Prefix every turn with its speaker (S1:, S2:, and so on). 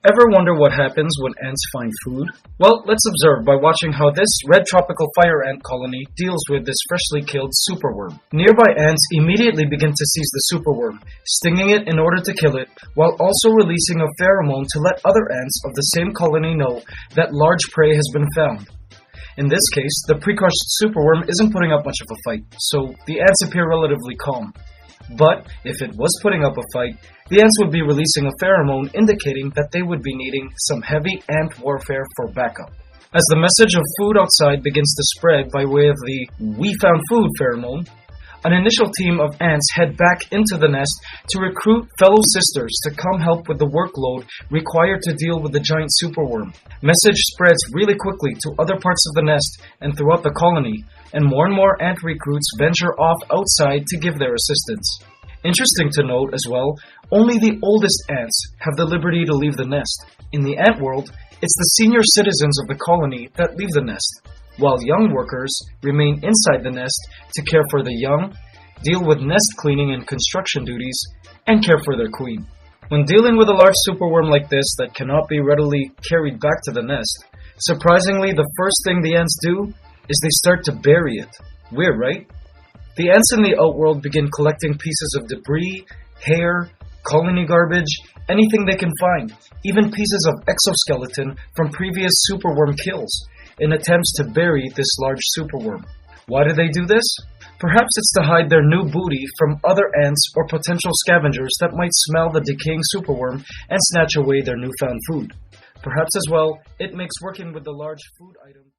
S1: Ever wonder what happens when ants find food? Well, let's observe by watching how this red tropical fire ant colony deals with this freshly killed superworm. Nearby ants immediately begin to seize the superworm, stinging it in order to kill it, while also releasing a pheromone to let other ants of the same colony know that large prey has been found. In this case, the precrushed superworm isn't putting up much of a fight, so the ants appear relatively calm. But if it was putting up a fight, the ants would be releasing a pheromone indicating that they would be needing some heavy ant warfare for backup. As the message of food outside begins to spread by way of the "we found food" pheromone, an initial team of ants head back into the nest to recruit fellow sisters to come help with the workload required to deal with the giant superworm. Message spreads really quickly to other parts of the nest and throughout the colony, and more ant recruits venture off outside to give their assistance. Interesting to note as well, only the oldest ants have the liberty to leave the nest. In the ant world, it's the senior citizens of the colony that leave the nest, while young workers remain inside the nest to care for the young, deal with nest cleaning and construction duties, and care for their queen. When dealing with a large superworm like this that cannot be readily carried back to the nest, surprisingly the first thing the ants do is they start to bury it. Weird, right? The ants in the outworld begin collecting pieces of debris, hair, colony garbage, anything they can find, even pieces of exoskeleton from previous superworm kills, in attempts to bury this large superworm. Why do they do this? Perhaps it's to hide their new booty from other ants or potential scavengers that might smell the decaying superworm and snatch away their newfound food. Perhaps as well, it makes working with the large food item